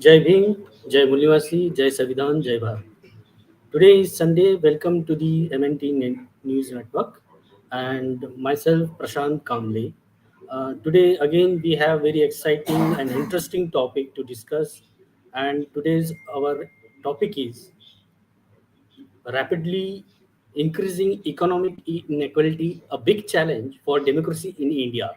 Jai Bhim, Jai Mulyavasi, Jai Savidhan, Jai Bharat. Today is Sunday. Welcome to the MNT News Network and myself Prashant Kamble. Today again we have very exciting and interesting topic to discuss, and today's our topic is rapidly increasing economic inequality, a big challenge for democracy in India.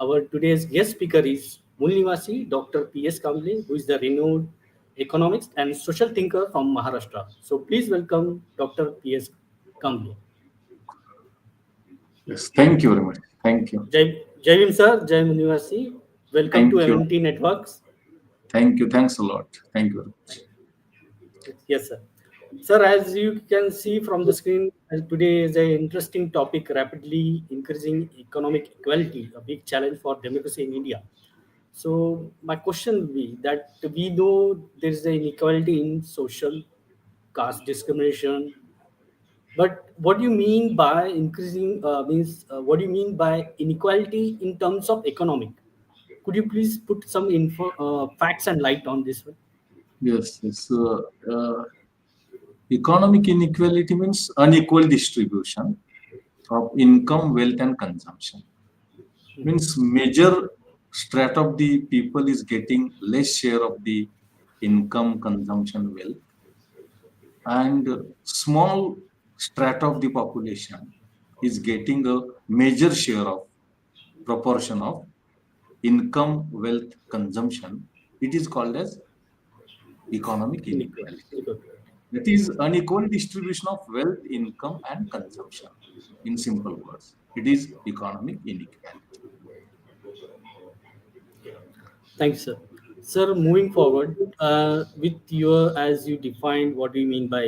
Our today's guest speaker is Mulnivasi Dr. P.S. Kamble, who is the renowned economist and social thinker from Maharashtra. So please welcome Dr. P.S. Kamble. Yes, thank you very much. Thank you. Jai Bhim sir, Jai Mulnivasi. Welcome to Thank you. MNT Networks. Thank you. Thanks a lot. Thank you very much. Yes, sir. Sir, as you can see from the screen, today is an interesting topic, rapidly increasing economic equality, a big challenge for democracy in India. So my question will be that we know there is an inequality in social caste discrimination, but what do you mean by increasing, what do you mean by inequality in terms of economic? Could you please put some facts and light on this one? Yes, yes. Economic inequality means unequal distribution of income, wealth, and consumption. Means major strata of the people is getting less share of the income, consumption, wealth, and small strata of the population is getting a major share of proportion of income, wealth, consumption. It is called as economic inequality. Inequality. That is unequal distribution of wealth, income, and consumption. In simple words, it is economic inequality. Thanks, sir. Sir, moving forward, with your, as you defined what do you mean by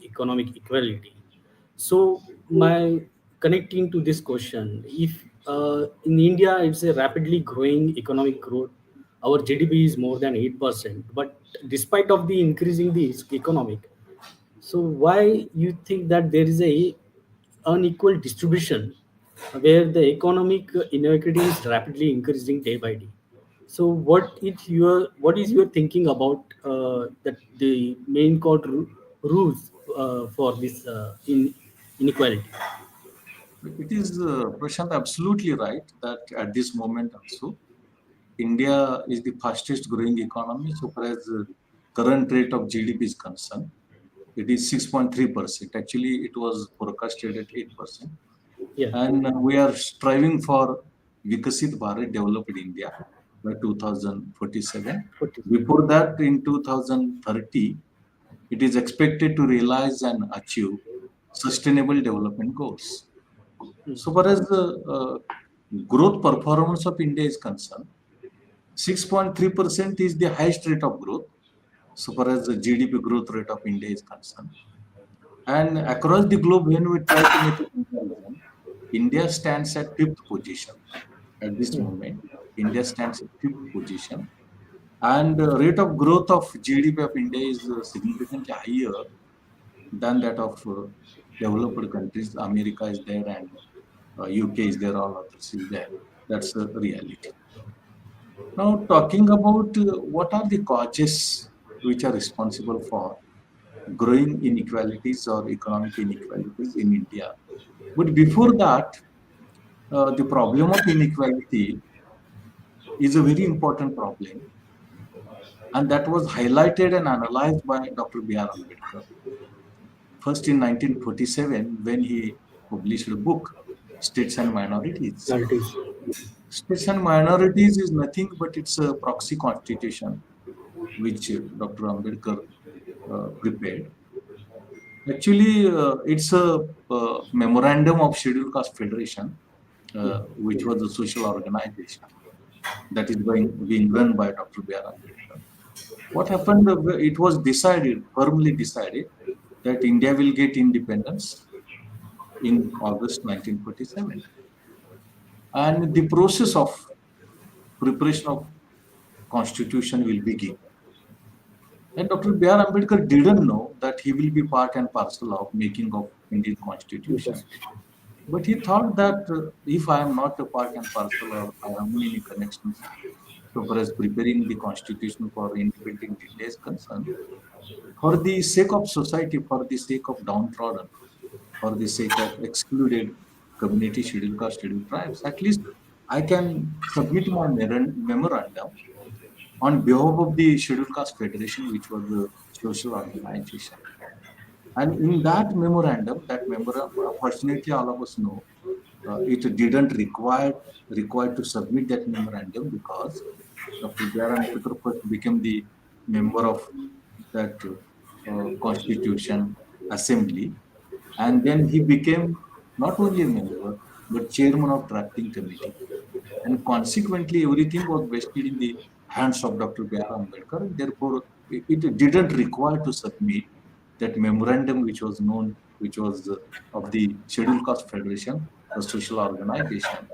economic equality. So, my connecting to this question, if in India it's a rapidly growing economic growth, our GDP is more than 8%, but despite of the increasing the economic, so why you think that there is a unequal distribution where the economic inequity is rapidly increasing day by day? So what is your thinking about that the main rules for this inequality? It is, Prashant, absolutely right that at this moment also, India is the fastest growing economy so far as current rate of GDP is concerned. It is 6.3%. Actually, it was forecasted at 8%. Yeah. And we are striving for Vikasit Bharat, developed India by 2047. Before that, in 2030, it is expected to realize and achieve sustainable development goals. So far as the growth performance of India is concerned, 6.3% is the highest rate of growth so far as the GDP growth rate of India is concerned. And across the globe, when we try to make a comparison, India stands at fifth position at this moment. India stands at fifth position, and the rate of growth of GDP of India is significantly higher than that of developed countries. America is there, and UK is there, all others is there. That's the reality. Now, talking about what are the causes which are responsible for growing inequalities or economic inequalities in India. But before that, the problem of inequality is a very important problem, and that was highlighted and analyzed by Dr. B.R. Ambedkar. First in 1947, when he published a book, States and Minorities. Qualities. States and Minorities is nothing but it's a proxy constitution which Dr. Ambedkar prepared. Actually, it's a memorandum of Scheduled Caste Federation, which was a social organization that is being run by Dr. B.R. Ambedkar. What happened? It was decided, firmly decided, that India will get independence in August 1947. And the process of preparation of constitution will begin. And Dr. B.R. Ambedkar didn't know that he will be part and parcel of making of Indian constitution. But he thought that if I am not a part and parcel or I have no any connections so far as preparing the constitution for independent India is concerned, for the sake of society, for the sake of downtrodden, for the sake of excluded community, scheduled caste, scheduled tribes, at least I can submit my memorandum on behalf of the Scheduled Caste Federation, which was a social organization. And in that memorandum, fortunately, all of us know it didn't required to submit that memorandum because Dr. B.R. Ambedkar first became the member of that Constitution Assembly, and then he became not only a member but chairman of drafting committee. And consequently, everything was vested in the hands of Dr. B.R. Ambedkar, and therefore it didn't require to submit that memorandum, which was of the Scheduled Caste Federation, a social organization.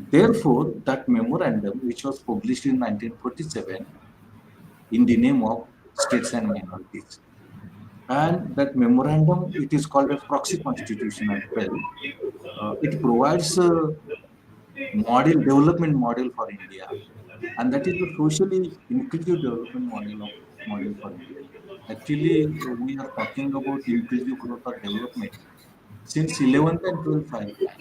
Therefore, that memorandum, which was published in 1947 in the name of states and minorities, and that memorandum, it is called as proxy constitution as well. It provides a development model for India, and that is the socially inclusive development model for India. Actually, we are talking about inclusive growth or development since 11th and 12th five plan.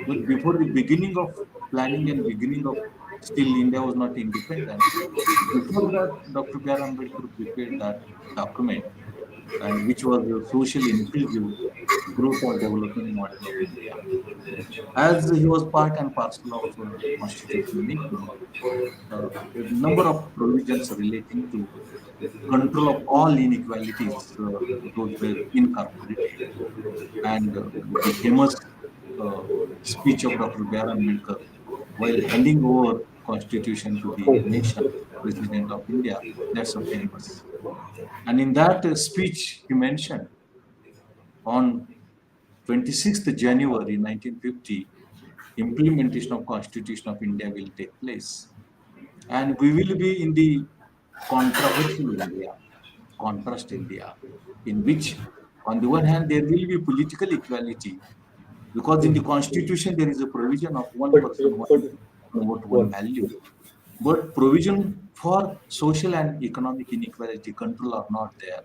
But before the beginning of planning and beginning of still India was not independent. Before that, Dr. B.R. Ambedkar prepared that document, and which was the socially inclusive growth or development model of India. As he was part and parcel of constitution making, a number of provisions relating to control of all inequalities, those were incorporated. And the famous uh, speech of Dr. B.R. Ambedkar while handing over constitution to the nation, President of India, that's a famous. And in that speech, he mentioned on 26th January 1950, implementation of Constitution of India will take place. And we will be in the controversial India, contrast India, in which, on the one hand, there will be political equality, because in the constitution there is a provision of one But person, one but vote, one what? value. But provision for social and economic inequality control are not there.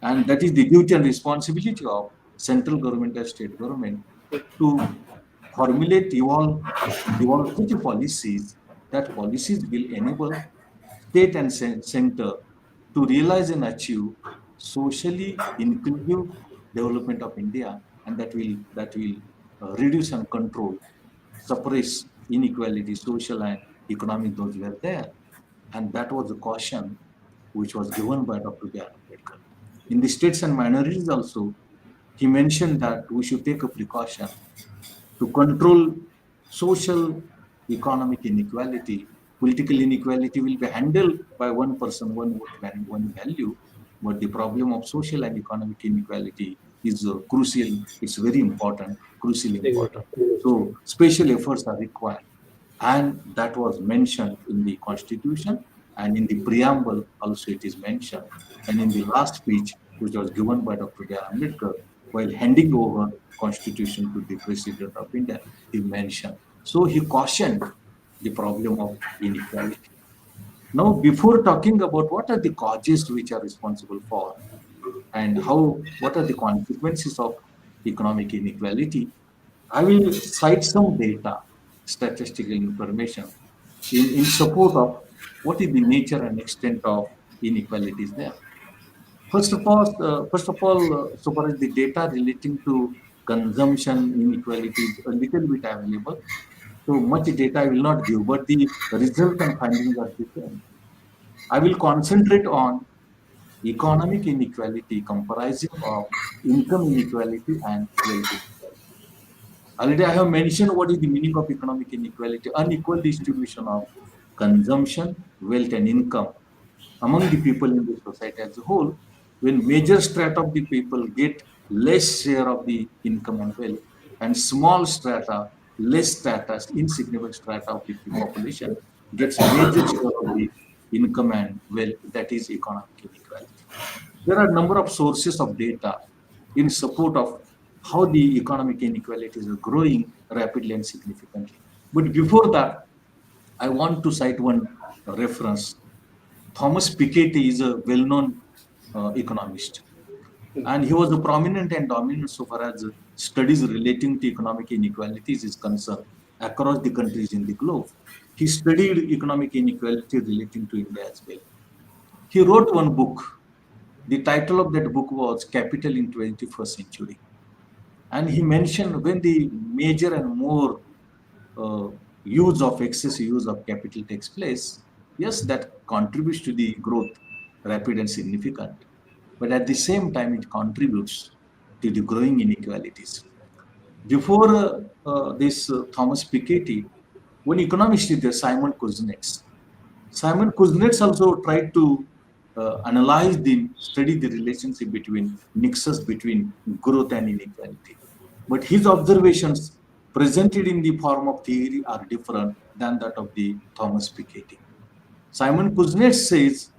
And that is the duty and responsibility of central government and state government to formulate, evolve such policies that policies will enable state and center to realize and achieve socially inclusive development of India, and that will reduce and control, suppress inequality, social and economic, those were there. And that was the caution which was given by Dr. B.R. Ambedkar. In the states and minorities also, he mentioned that we should take a precaution to control social economic inequality. Political inequality will be handled by one person, one vote, and one value. But the problem of social and economic inequality is crucial. It's very important, crucially important. Exactly. So special efforts are required. And that was mentioned in the constitution, and in the preamble also it is mentioned. And in the last speech, which was given by Dr. B.R. Ambedkar, while handing over constitution to the President of India, he mentioned. So he cautioned the problem of inequality. Now, before talking about what are the causes which are responsible for, and what are the consequences of economic inequality, I will cite some data, statistical information in support of what is the nature and extent of inequalities there. First of all, so far as the data relating to consumption inequality is a little bit available. So much data I will not give, but the results and findings are the same. I will concentrate on economic inequality comprising of income inequality and wealth inequality. Already I have mentioned what is the meaning of economic inequality: unequal distribution of consumption, wealth, and income among the people in the society as a whole. When major strata of the people get less share of the income and wealth, and small strata, less strata, insignificant strata of the population gets major share of the income and wealth, that is economic inequality. There are a number of sources of data in support of how the economic inequalities are growing rapidly and significantly. But before that, I want to cite one reference. Thomas Piketty is a well-known economist, and he was a prominent and dominant so far as studies relating to economic inequalities is concerned across the countries in the globe. He studied economic inequality relating to India as well. He wrote one book. The title of that book was Capital in 21st Century. And he mentioned when the major and more uh, use of excessive use of capital takes place, yes, that contributes to the growth, rapid and significant. But at the same time, it contributes to the growing inequalities. Before this Thomas Piketty, one economist is there, Simon Kuznets. Simon Kuznets also tried to analyze study the relationship between nexus between growth and inequality. But his observations presented in the form of theory are different than that of the Thomas Piketty. Simon Kuznets says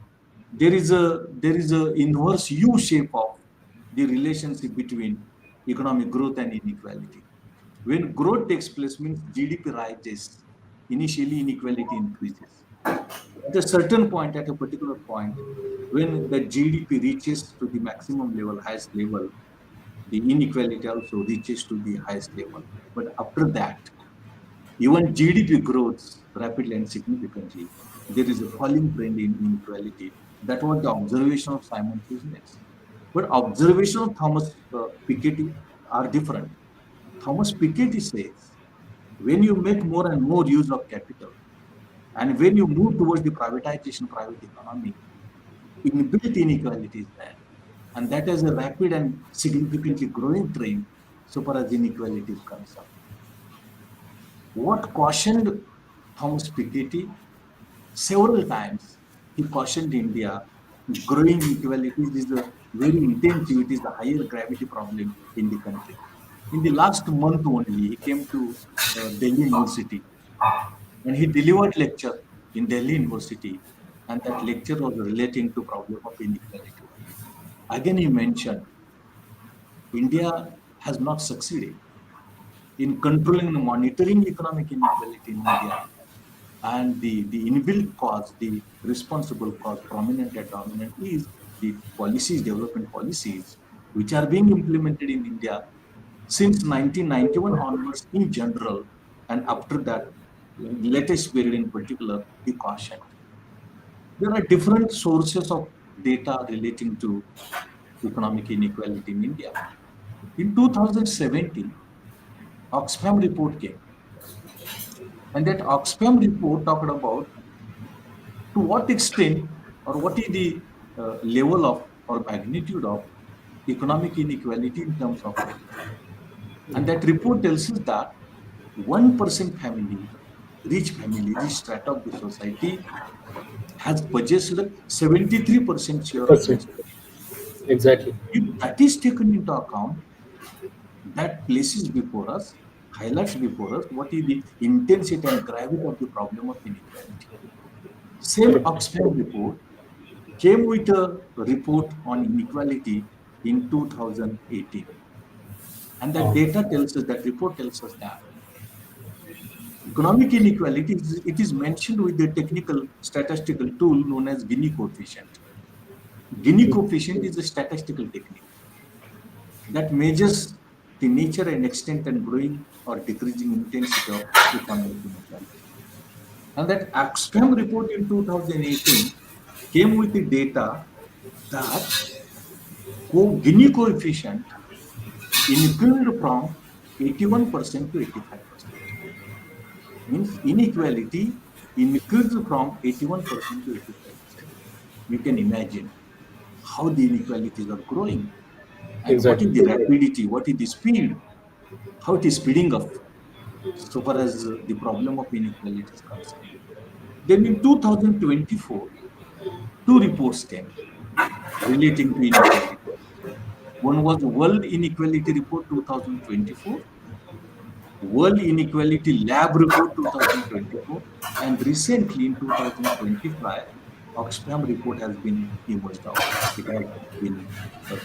there is a inverse U shape of the relationship between economic growth and inequality. When growth takes place means GDP rises, initially inequality increases. At a certain point, at a particular point, when the GDP reaches to the maximum level, highest level, the inequality also reaches to the highest level. But after that, even GDP grows rapidly and significantly. There is a falling trend in inequality. That was the observation of Simon Kuznets. But observation of Thomas Piketty are different. Thomas Piketty says, when you make more and more use of capital, and when you move towards the privatization, private economy, inbuilt inequality is there. And that is a rapid and significantly growing trend so far as inequality is concerned. What cautioned Thomas Piketty several times, he cautioned India growing inequalities is a very intensive, it is a higher gravity problem in the country. In the last month only, he came to Delhi University and he delivered lecture in Delhi University, and that lecture was relating to problem of inequality. Again, he mentioned India has not succeeded in controlling and monitoring economic inequality in India, and the inbuilt cause, the responsible cause, prominent and dominant, is the policies, development policies, which are being implemented in India since 1991 onwards in general, and after that, latest period in particular, the caution. There are different sources of data relating to economic inequality in India. In 2017, Oxfam report came, and that Oxfam report talked about to what extent or what is the level of or magnitude of economic inequality in terms of wealth. And that report tells us that 1% family, rich strata of the society, has possessed 73% share of Percent. national wealth. Exactly. If that is taken into account, that places before us, highlights before us what is the intensity and gravity of the problem of inequality. Same Correct. Oxfam report came with a report on inequality in 2018. And that data tells us, that report tells us that economic inequality, it is mentioned with the technical statistical tool known as Gini coefficient. Gini coefficient is a statistical technique that measures the nature and extent and growing or decreasing intensity of economic inequality. And that Oxfam report in 2018 came with the data that Gini coefficient increased from 81% to 85%. Means inequality increased from 81% to 85%. You can imagine how the inequalities are growing and what is Exactly. the rapidity, what is the speed, how it is speeding up so far as the problem of inequality is concerned. Then in 2024, two reports came relating to inequality. One was the World Inequality Report 2024, World Inequality Lab Report 2024, and recently in 2025, Oxfam report has been emerged out. It has been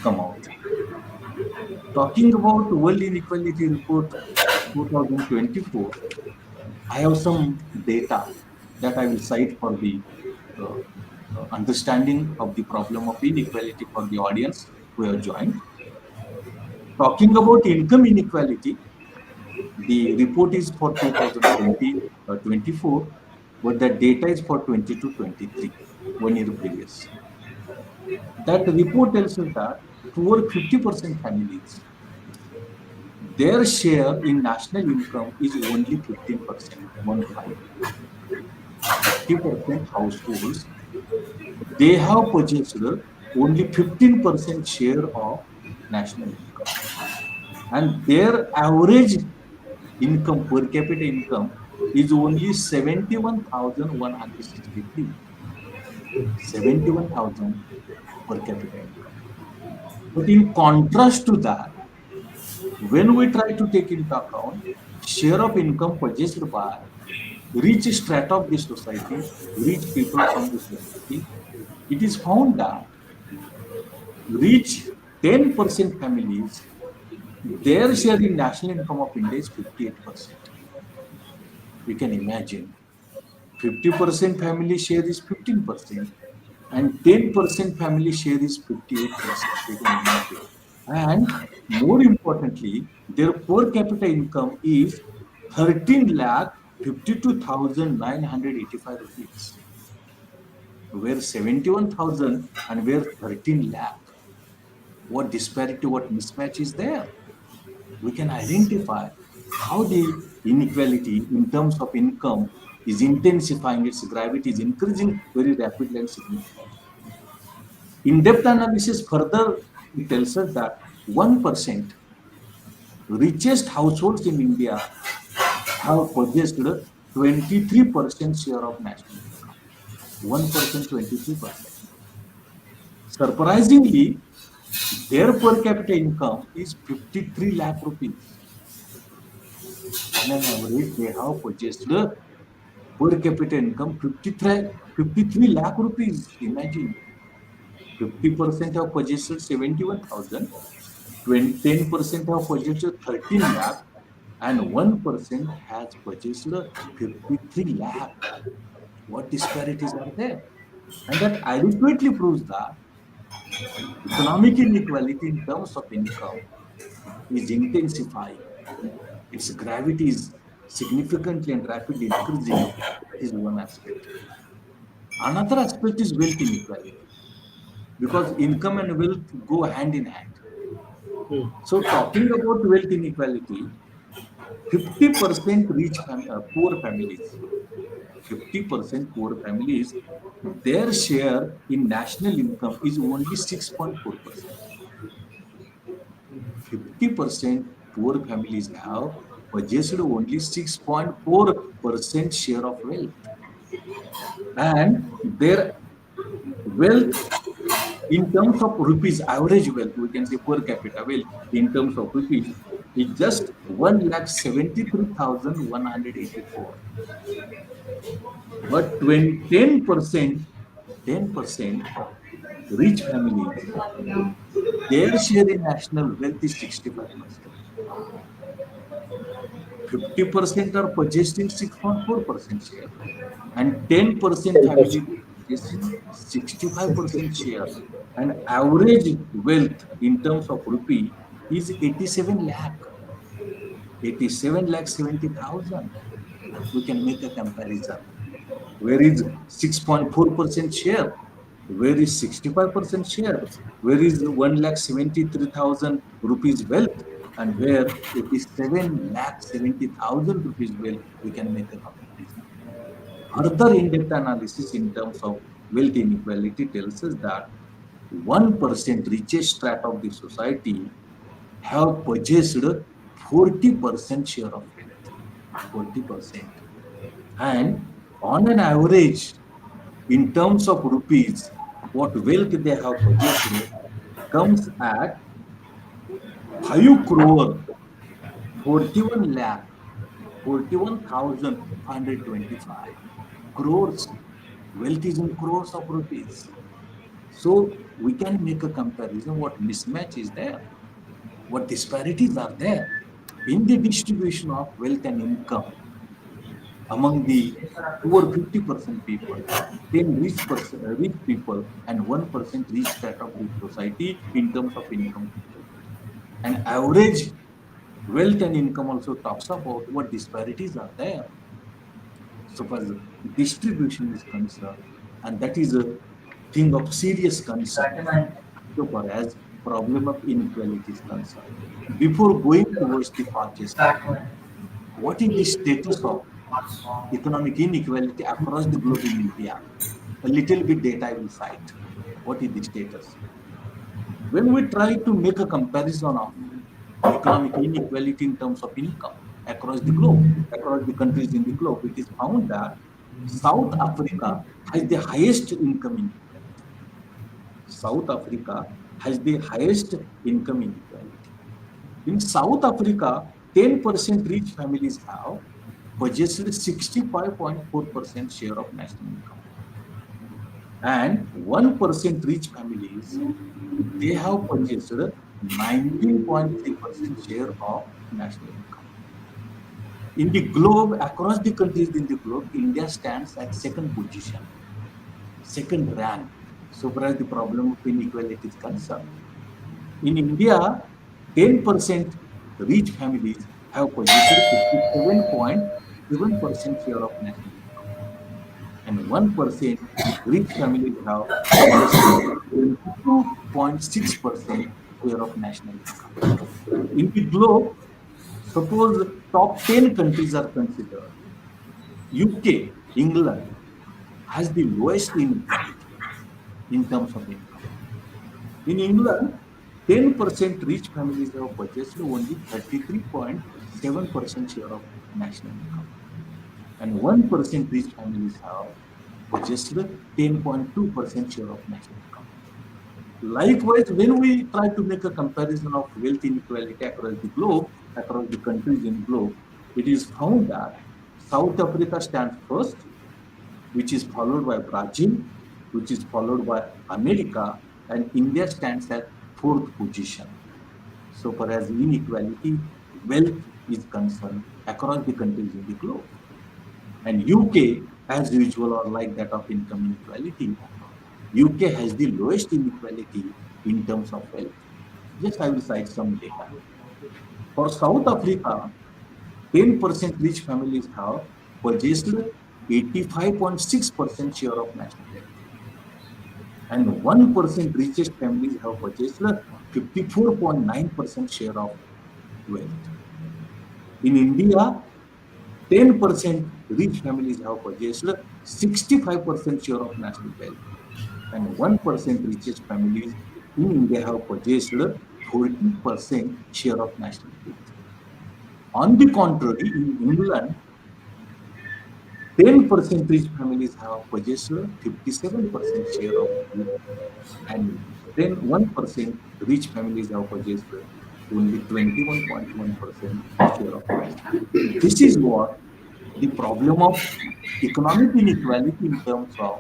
come out. Talking about World Inequality Report 2024, I have some data. that I will cite for the uh, understanding of the problem of inequality for the audience who have joined. Talking about income inequality, the report is for 2020-24, but the data is for 22-23, 1 year previous. That report tells us that poor 50% families, their share in national income is only 15%, 1 5. 50% households, they have purchased only 15% share of national income. And their average income, per capita income, is only 71,163. 71,000 per capita income. But in contrast to that, when we try to take into account share of income purchased by rich strata of the society, rich people from the society, it is found that rich 10% families, their share in national income of India is 58%. You can imagine 50% family share is 15% and 10% family share is 58%. You can imagine. And more importantly, their per capita income is 13 lakh 52,985 rupees, where 71,000 and where 13 lakh. What disparity, what mismatch is there? We can identify how the inequality in terms of income is intensifying, its gravity is increasing very rapidly and significantly. In-depth analysis further it tells us that 1% richest households in India have purchased 23% share of national income. 1%, 23%. Surprisingly, their per capita income is 53 lakh rupees. On an average, they have purchased per capita income 53 lakh rupees. Imagine 50% have purchased 71,000, 10% have purchased 13 lakh, and 1% has purchased 53 lakh. What disparities are there? And that adequately proves that economic inequality in terms of income is intensifying. Its gravity is significantly and rapidly increasing. That is one aspect. Another aspect is wealth inequality because income and wealth go hand in hand. Hmm. So, talking about wealth inequality, 50% poor families, 50% poor families, their share in national income is only 6.4%. 50% poor families have purchased only 6.4% share of wealth. And their wealth in terms of rupees, average wealth, we can say per capita wealth in terms of rupees, is just 1,73,184. But 10% rich families, their share in national wealth is 65%. 50% are purchasing 6.4% share, and 10% families 10%. purchasing 65% share. And average wealth in terms of rupee is 87 lakh, 87 lakh 70,000. We can make a comparison. Where is 6.4% share? Where is 65% share? Where is 1 lakh 73,000 rupees wealth? And where 87 lakh 70,000 rupees wealth? We can make a comparison. Further in-depth analysis in terms of wealth inequality tells us that 1% richest strata of the society have purchased 40% share of wealth. 40%. And on an average, in terms of rupees, what wealth they have purchased comes at 5 crore 41 lakh 41,525 crores. Wealth is in crores of rupees. So we can make a comparison what mismatch is there, what disparities are there in the distribution of wealth and income among the over 50% people, 10 rich people and 1% rich strata of the society in terms of income equality. And average wealth and income also talks about what disparities are there so far as distribution is concerned, and that is a thing of serious concern so far as problem of inequality is concerned. Before going towards the purchase, what is the status of economic inequality across the globe in India? A little bit data I will cite. What is the status? When we try to make a comparison of economic inequality in terms of income across the globe, across the countries in the globe, it is found that South Africa has the highest income inequality. South Africa has the highest income inequality. In South Africa, 10% rich families have purchased 65.4% share of national income. And 1% rich families, they have purchased 19.3% share of national income. In the globe, across the countries in the globe, India stands at second position, second rank, so far as the problem of inequality is concerned. In India, 10% rich families have purchased 57.7% share of national income, and 1% rich families have purchased 22.6% share of national income. In the globe, suppose top 10 countries are considered. UK, England has the lowest inequality in terms of income. In England, 10% rich families have purchased only 33.7% share of national income, and 1% rich families have purchased 10.2% share of national income. Likewise, when we try to make a comparison of wealth inequality across the globe, across the countries in globe, it is found that South Africa stands first, which is followed by Brazil, which is followed by America, and India stands at fourth position. So far as inequality, wealth is concerned across the countries in the globe. And UK, as usual, or like that of income inequality, UK has the lowest inequality in terms of wealth. Just I will cite some data. For South Africa, 10% rich families have purchased 85.6% share of national wealth, and 1% richest families have purchased 54.9% share of wealth. In India, 10% rich families have purchased 65% share of national wealth, and 1% richest families in India have purchased 40% share of national wealth. On the contrary, in England, 10% rich families have purchased 57% share of wealth, and then 1% rich families have purchased only 21.1% share of wealth. This is what the problem of economic inequality in terms of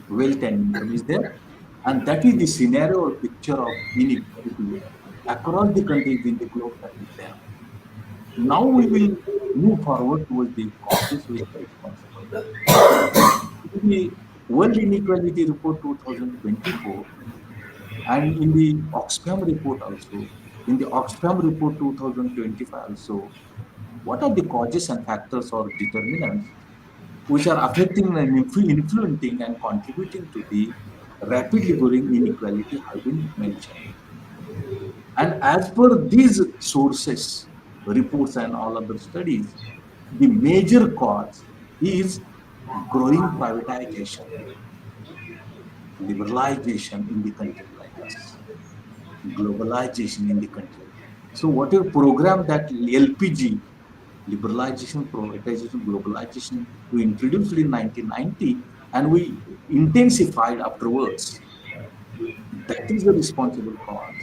wealth and income is there. And that is the scenario or picture of inequality across the countries in the globe that is there. Now we will move forward towards the causes which are responsible. In the World Inequality Report 2024 and in the Oxfam report also, in the Oxfam report 2025 also, what are the causes and factors or determinants which are affecting and influencing and contributing to the rapidly growing inequality have been mentioned. And as per these sources, reports, and all other studies, the major cause is growing privatization, liberalization in the country like us, globalization in the country. So, whatever program that LPG, liberalization, privatization, globalization, we introduced in 1990 and we intensified afterwards, that is the responsible cause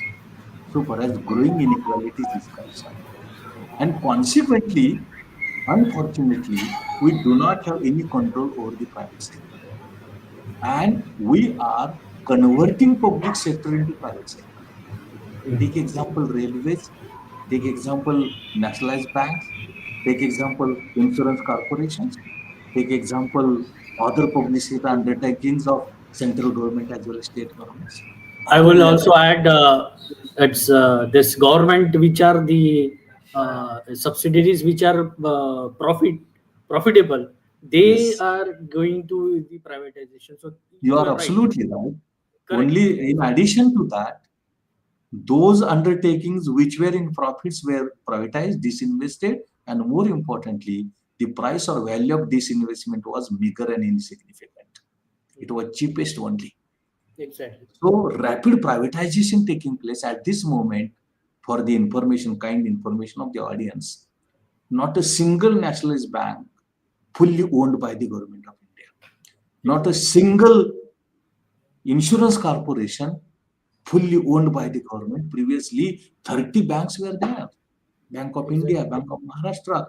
so far as growing inequalities is concerned. And consequently, unfortunately, we do not have any control over the private sector. And we are converting public sector into private sector. Take example railways, take example nationalized banks, take example insurance corporations. Take example, other publicity undertakings of central government as well as state governments. I How will will also affect? add it's this government which are the subsidiaries which are profitable. They Yes, are going to the privatization. So you you are are right. absolutely right. Correct. Only in addition to that, those undertakings which were in profits were privatized, disinvested, and more importantly, the price or value of this investment was meager and insignificant. It was cheapest only. Exactly. So rapid privatization taking place at this moment for the information of the audience. Not a single nationalized bank fully owned by the government of India. Not a Exactly. single insurance corporation fully owned by the government. Previously, 30 banks were there. Bank of India, Exactly. Bank of Maharashtra,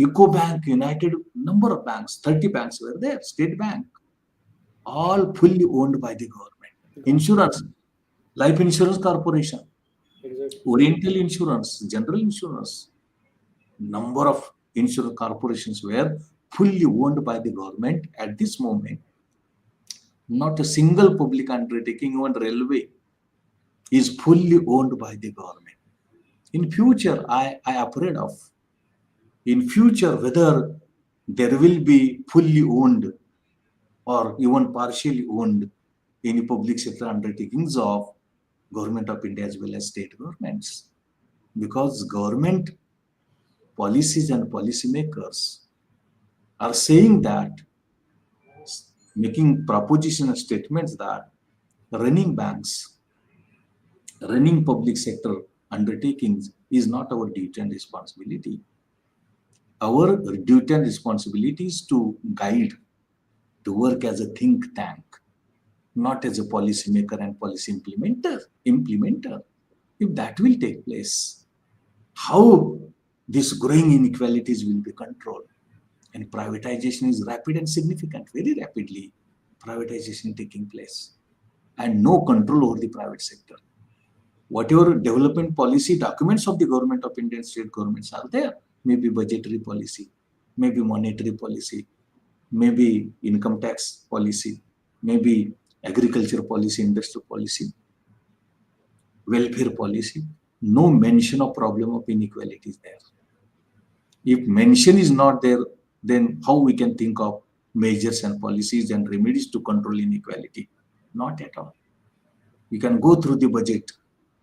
Eco Bank, United, number of banks, 30 banks were there, State Bank, all fully owned by the government. Government. Insurance, Life Insurance Corporation, Exactly. Oriental Insurance, General Insurance, number of insurance corporations were fully owned by the government at this moment. Not a single public undertaking, even railway, is fully owned by the government. In future, I afraid of in future whether there will be fully owned or even partially owned any public sector undertakings of government of India as well as state governments. Because government policies and policymakers are saying that, making proposition statements that running banks, running public sector undertakings is not our duty and responsibility. Our duty and responsibility is to guide, to work as a think tank, not as a policymaker and policy implementer. If that will take place, how these growing inequalities will be controlled? And privatization is rapid and significant, very rapidly privatization taking place, and no control over the private sector. Whatever development policy documents of the government of India and state governments are there, maybe budgetary policy, maybe monetary policy, maybe income tax policy, maybe agriculture policy, industrial policy, welfare policy, no mention of problem of inequality is there. If mention is not there, then how we can think of measures and policies and remedies to control inequality? Not at all. You can go through the budget.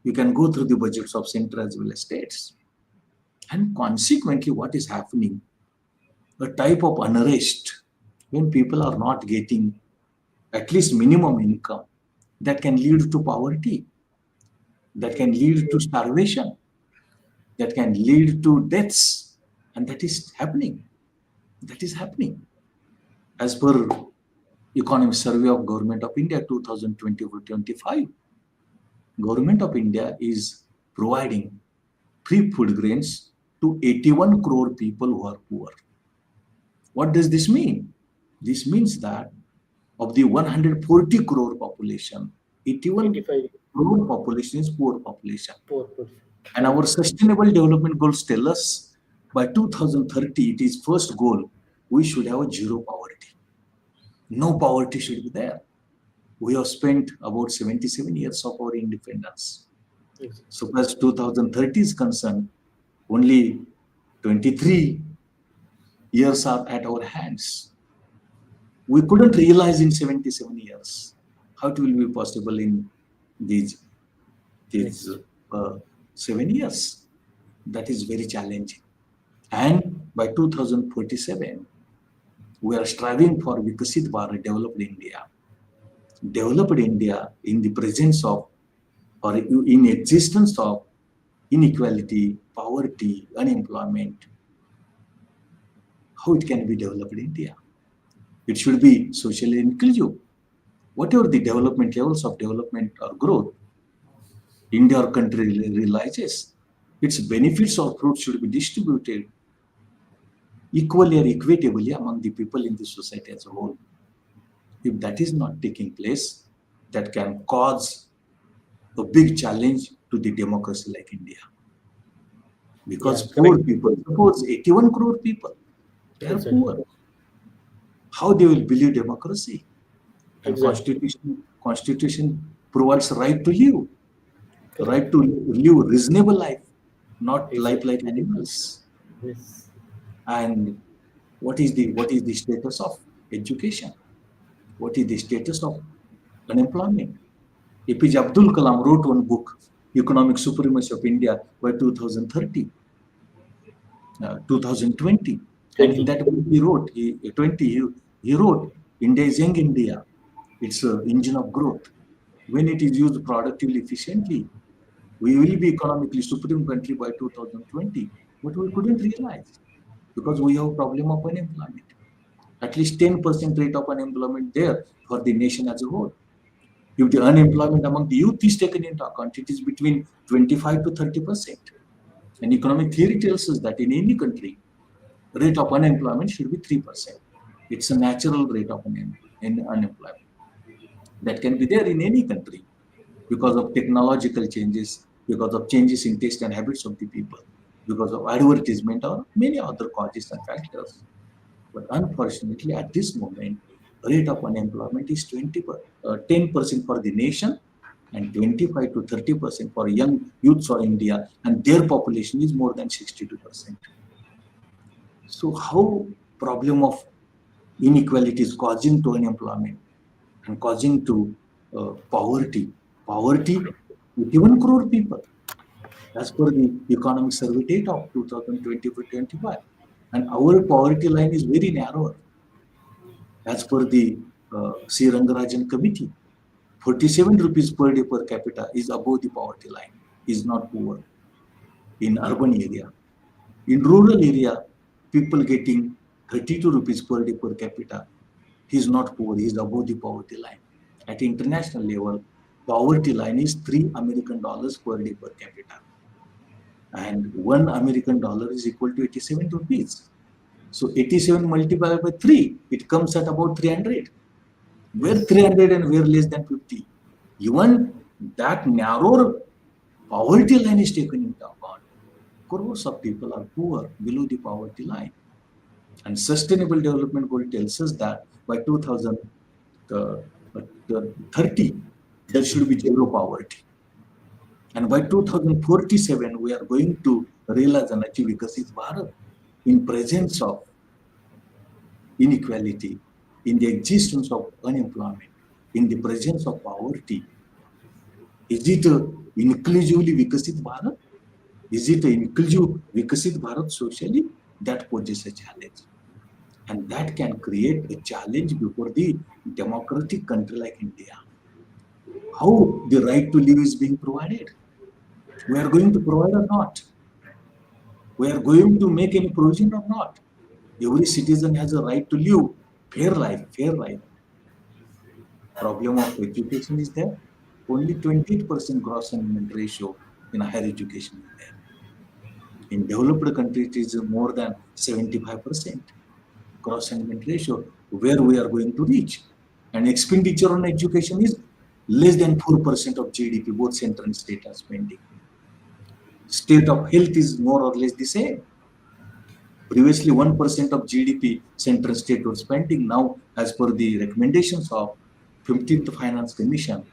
You can go through the budgets of center as well as states. And consequently, what is happening? A type of unrest when people are not getting at least minimum income that can lead to poverty, that can lead to starvation, that can lead to deaths. And that is happening. That is happening. As per Economist Survey of Government of India 2020-25, Government of India is providing free food grains to 81 crore people who are poor. What does this mean? This means that of the 140 crore population, 81 85 crore population is poor population. 4%. And our sustainable development goals tell us by 2030, it is first goal, we should have a zero poverty. No poverty should be there. We have spent about 77 years of our independence. Exactly. So as 2030 is concerned, only 23 years are at our hands. We couldn't realize in 77 years. How it will be possible in these Next. 7 years? That is very challenging. And by 2047, we are striving for Vikasit Bharat, developed India. Developed India in the presence of or in existence of inequality, poverty, unemployment. How it can be developed India? It should be socially inclusive. Whatever the development levels of development or growth India or country realizes, its benefits or fruits should be distributed equally or equitably among the people in the society as a whole. If that is not taking place, that can cause a big challenge to the democracy like India. Yeah, Because poor correct. people, suppose 81 crore people, they are Exactly. poor. how they will believe democracy? And Exactly. constitution provides right to live, Correct. right to live reasonable life, not life Exactly. like animals. Yes. And what is the status of education? What is the status of unemployment? APJ Abdul Kalam wrote one book, Economic Supremacy of India by 2030, 2020. And in 20. that book he wrote, 20, he wrote, India is young India. It's an engine of growth. When it is used productively, efficiently, we will be economically supreme country by 2020. But we couldn't realize because we have problem of unemployment. At least 10% rate of unemployment there for the nation as a whole. If the unemployment among the youth is taken into account, it is between 25 to 30%. And economic theory tells us that in any country, rate of unemployment should be 3%. It's a natural rate of unemployment that can be there in any country because of technological changes, because of changes in taste and habits of the people, because of advertisement or many other causes and factors. But unfortunately, at this moment, rate of unemployment is 10% for the nation and 25 to 30% for young youths for India, and their population is more than 62%. So how problem of inequality is causing to unemployment and causing to poverty? Poverty, 81 crore people, as per the economic survey data of 2020-25. And our poverty line is very narrow, as per the C. Rangarajan committee. 47 rupees per day per capita is above the poverty line, is not poor in urban area. In rural area, people getting 32 rupees per day per capita, he is not poor, he is above the poverty line. At international level, poverty line is $3 per day per capita. And $1 is equal to 87 rupees. So 87 multiplied by 3, it comes at about 300. Where Yes. 300 and where less than 50. Even that narrow poverty line is taken into account. Crores of people are poor below the poverty line. And Sustainable Development Goal tells us that by 2030, there should be zero poverty. And by 2047, we are going to realize and achieve Vikasit Bharat in presence of inequality, in the existence of unemployment, in the presence of poverty. Is it a inclusively Vikasit Bharat? Is it an inclusive Vikasit Bharat socially? That poses a challenge. And that can create a challenge before the democratic country like India. How the right to live is being provided? We are going to provide or not? We are going to make any provision or not? Every citizen has a right to live fair life, fair life. Problem of education is there. Only 28% gross enrollment ratio in higher education is there. In developed countries, it is more than 75% gross enrollment ratio, where we are going to reach. And expenditure on education is less than 4% of GDP, both central and state are spending. State of health is more or less the same. Previously, 1% of GDP central state was spending. Now, as per the recommendations of 15th Finance Commission,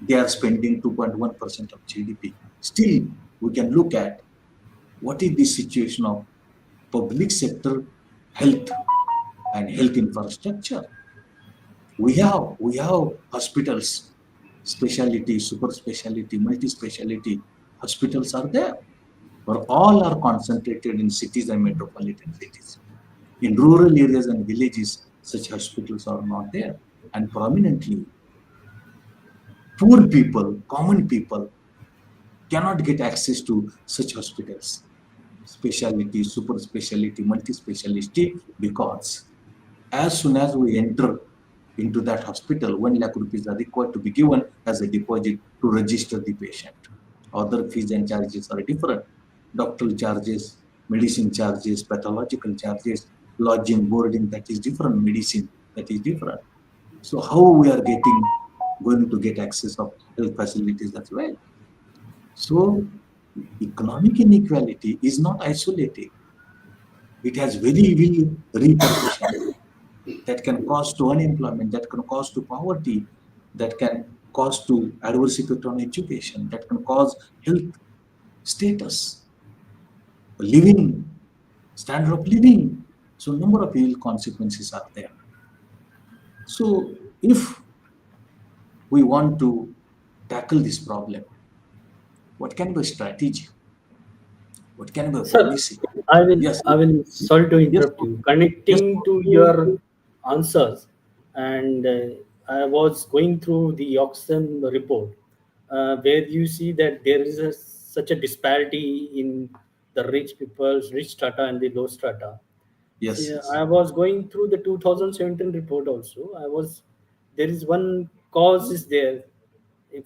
they are spending 2.1% of GDP. Still, we can look at what is the situation of public sector health and health infrastructure. We have hospitals, specialty, super specialty, multi specialty hospitals are there, but all are concentrated in cities and metropolitan cities. In rural areas and villages, such hospitals are not there. And prominently, poor people, common people cannot get access to such hospitals, specialty, super specialty, multi specialty, because as soon as we enter into that hospital, 1 lakh rupees are required to be given as a deposit to register the patient. Other fees and charges are different. Doctoral charges, medicine charges, pathological charges, lodging, boarding, that is different, medicine, that is different. So how we are going to get access of health facilities as well? So economic inequality is not isolated. It has very real repercussions. that can cause to unemployment, that can cause to poverty, that can cause to adverse effect on education, that can cause health status, living, standard of living. So number of ill consequences are there. So if we want to tackle this problem, what can be a strategy? What can be a Sir, policy? I will, Yes, I will, sorry to yes, interrupt you. yes. Connecting to your answers, and I was going through the Oxfam report, where you see that there is such a disparity in the rich people's, rich strata and the low strata. Yes, See, yes, I was going through the 2017 report also. There is one cause is there,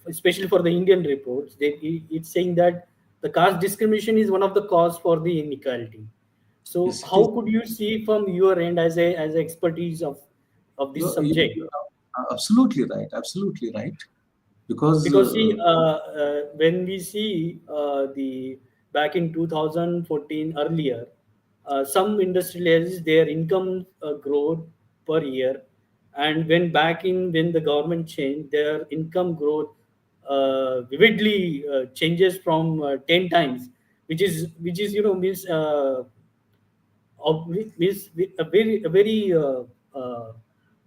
especially for the Indian reports. It's saying that the caste discrimination is one of the cause for the inequality. So, yes. It is. how could you see from your end as a expertise of this subject? You're absolutely right. Absolutely right. Because Because see, when we see the back in 2014 earlier, some industrialists their income growth per year, and when the government changed, their income growth vividly changes from 10 times, which is means of a very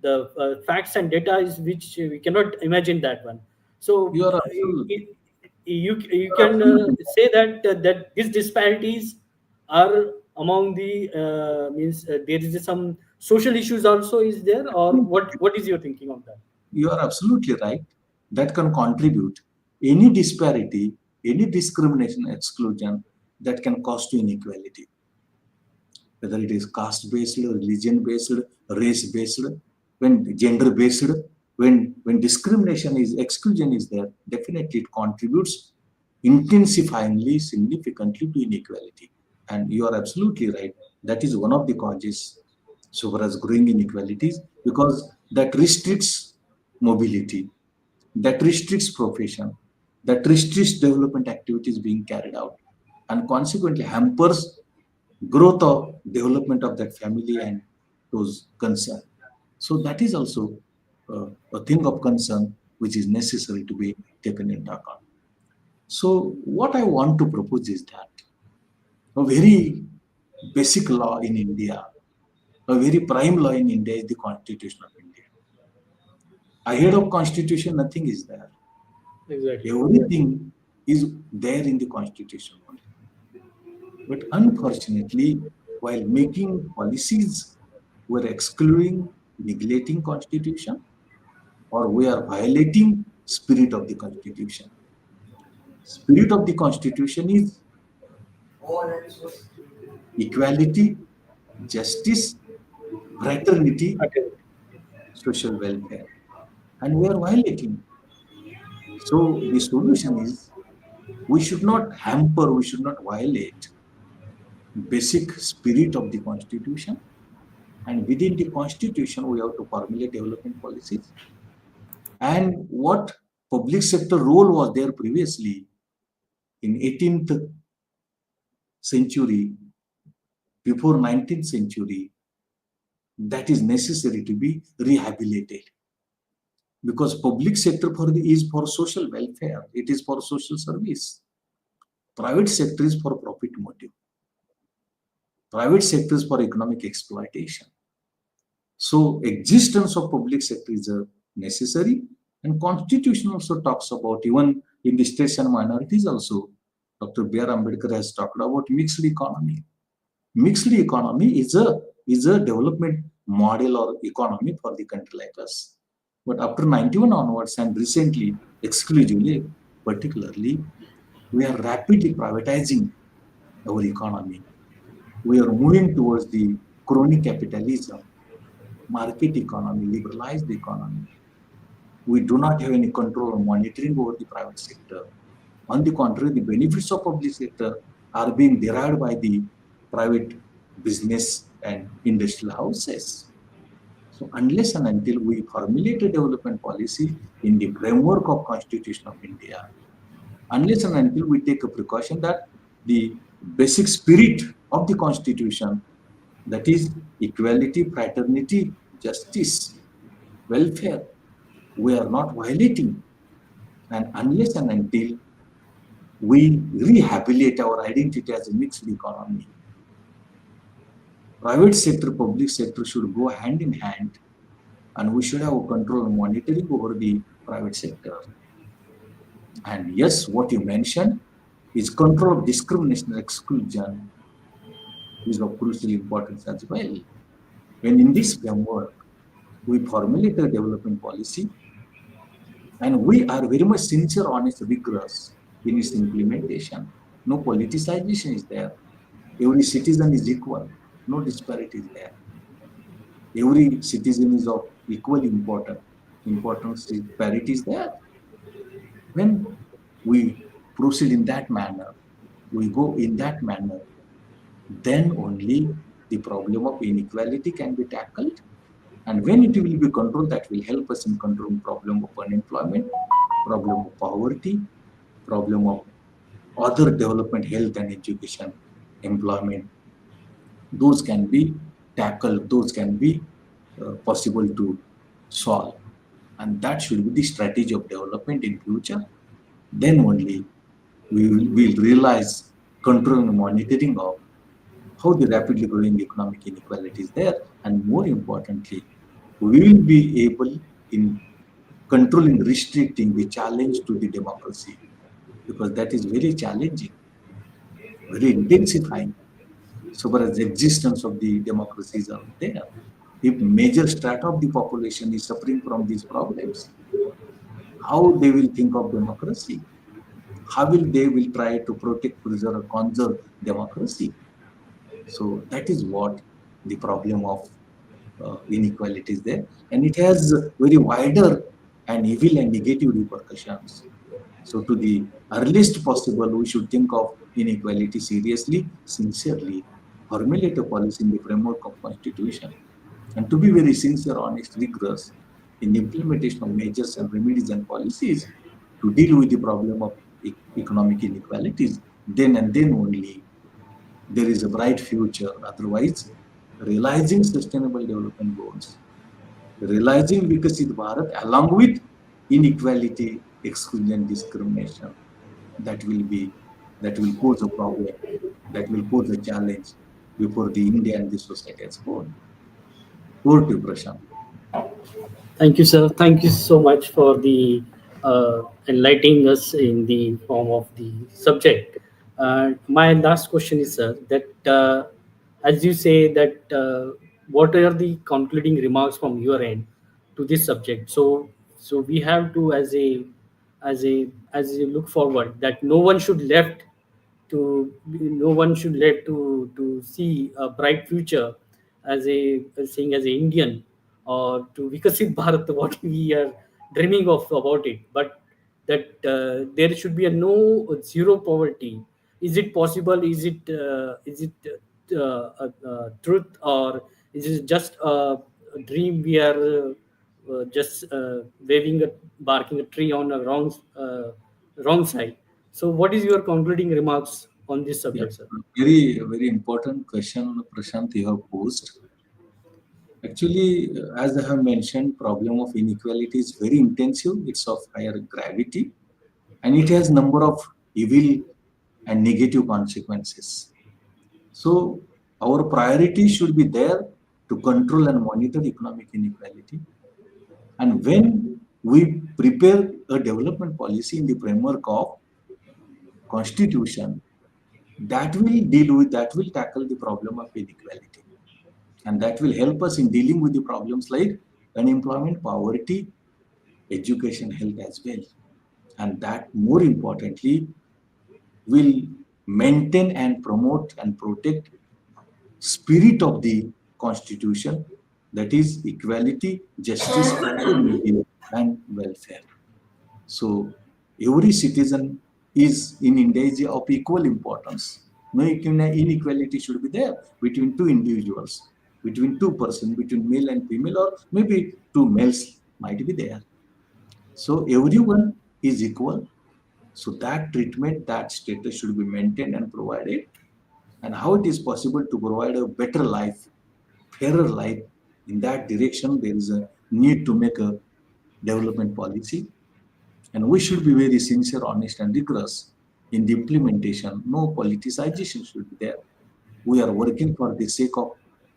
the facts and data is which we cannot imagine that one. So you are absolutely, you you are can absolutely say that that these disparities are among the means there is some social issues also is there, or what is your thinking on that? you are absolutely right. That can contribute any disparity, any discrimination, exclusion that can cause to inequality, whether it is caste based, religion based, race based, when gender based, when discrimination is exclusion is there, definitely it contributes intensifyingly, significantly to inequality. And you are absolutely right. That is one of the causes so far as growing inequalities, because that restricts mobility, that restricts profession, that restricts development activities being carried out, and consequently hampers growth of development of that family and those concerned. So that is also a thing of concern which is necessary to be taken into account. So what I want to propose is that a very basic law in India, a very prime law in India is the Constitution of India. Ahead of Constitution, nothing is there. Exactly. Everything is there in the Constitution only. But unfortunately, while making policies, we're excluding, neglecting Constitution, or we are violating spirit of the Constitution. Spirit of the Constitution is equality, justice, fraternity, Okay. social welfare, and we are violating. So the solution is we should not hamper, we should not violate basic spirit of the Constitution, and within the Constitution we have to formulate development policies. And what public sector role was there previously in 18th century, before 19th century, that is necessary to be rehabilitated, because public sector is for social welfare, it is for social service. Private sector is for profit motive, private sector is for economic exploitation. So existence of public sector is necessary, and constitution also talks about, even in the states and minorities also, Dr. B.R. Ambedkar has talked about mixed economy. Mixed economy is a development model or economy for the country like us. But after 91 onwards and recently, exclusively, particularly, we are rapidly privatizing our economy. We are moving towards the crony capitalism, market economy, liberalized economy. We do not have any control or monitoring over the private sector. On the contrary, the benefits of public sector are being derived by the private business and industrial houses. So unless and until we formulate a development policy in the framework of Constitution of India, unless and until we take a precaution that the basic spirit of the Constitution, that is equality, fraternity, justice, welfare, we are not violating. And unless and until we rehabilitate our identity as a mixed economy, private sector, public sector should go hand in hand, and we should have control and monitoring over the private sector. And yes, what you mentioned is control of discrimination and exclusion is of crucial importance as well. When in this framework, we formulate a development policy, and we are very much sincere, honest, rigorous in its implementation. No politicization is there. Every citizen is equal. No disparity is there. Every citizen is of equal importance. Parity is there. When we proceed in that manner, we go in that manner, then only the problem of inequality can be tackled. And when it will be controlled, that will help us in controlling problem of unemployment, problem of poverty, problem of other development, health and education, employment. Those can be tackled, those can be possible to solve. And that should be the strategy of development in future. Then only we will realize control and monitoring of how the rapidly growing economic inequality is there. And more importantly, we will be able in controlling, restricting the challenge to the democracy, because that is very challenging, very intensifying. So far as the existence of the democracies are there, if major strata of the population is suffering from these problems, how they will think of democracy? How will they will try to protect, preserve, or conserve democracy? So that is what the problem of inequality is there, and it has very wider and evil and negative repercussions. So to the earliest possible, we should think of inequality seriously, sincerely, formulate a policy in the framework of constitution, and to be very sincere, honest, rigorous in the implementation of measures and remedies and policies to deal with the problem of economic inequalities. Then and then only there is a bright future. Otherwise, realizing sustainable development goals, realizing Vikasit Bharat along with inequality, exclusion, discrimination, that will be that will pose a problem, that will pose a challenge before the India and the society as whole. Over to you, Prashant. Thank you, sir. Thank you so much for the enlightening us in the form of the subject. My last question is, sir, that as you say that what are the concluding remarks from your end to this subject? So we have to, as you look forward, that no one should let to see a bright future as saying as a Indian, or to Vikasit Bharat, what we are dreaming of about it, but that there should be a no zero poverty. Is it possible? Is it truth, or is it just a dream we are just waving a barking a tree on a wrong side? So, what is your concluding remarks on this Yeah, subject, sir? very important question, Prashant, you have posed. Actually, as I have mentioned, problem of inequality is very intensive. It's of higher gravity, and it has number of evil and negative consequences. So our priority should be there to control and monitor economic inequality. And when we prepare a development policy in the framework of constitution, that will tackle the problem of inequality. And that will help us in dealing with the problems like unemployment, poverty, education, health as well. And that more importantly will maintain and promote and protect spirit of the constitution, that is equality, justice, fraternity, and welfare. So every citizen is in India is of equal importance. No inequality should be there between two individuals, between two persons, between male and female, or maybe two males might be there. So everyone is equal. So that treatment, that status should be maintained and provided. And how it is possible to provide a better life, fairer life In that direction, there is a need to make a development policy, and we should be very sincere, honest, and rigorous in the implementation. No politicization should be there. We are working for the sake of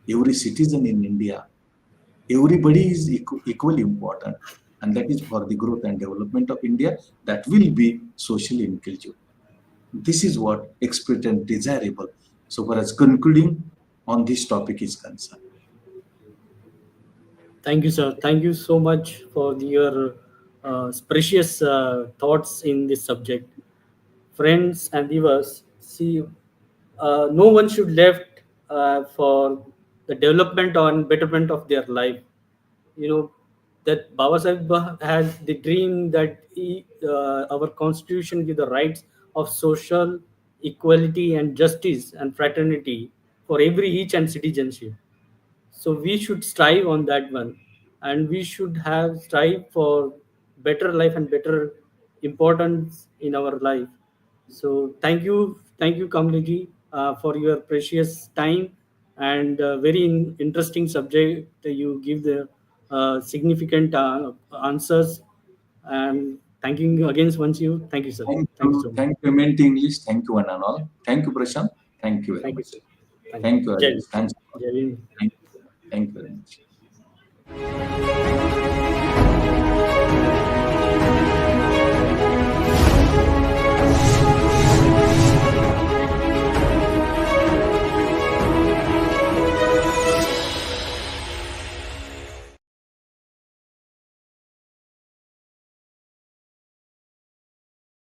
every citizen in India. Everybody is equally important, and that is for the growth and development of India that will be socially inclusive. This is what expected and desirable. So far as concluding on this topic is concerned. Thank you, sir. Thank you so much for your precious thoughts in this subject. Friends and viewers, see, no one should left for the development and betterment of their life. You know that Baba Sahib has the dream that our constitution give the rights of social equality and justice and fraternity for every each and citizenship. So we should strive on that one, and we should have strive for better life and better importance in our life. So thank you Kamleji, for your precious time and very interesting subject that you give the significant answers. And thanking you again once you. Thank you, sir. Thank you so much. Thank you, MNT English. Thank you, one and all. Thank you, Prashant. Thank you very Thank you, sir. much. Thank Thank you, you. Jai. Rajesh. Thanks. Jai. Thank you. Thank you very much.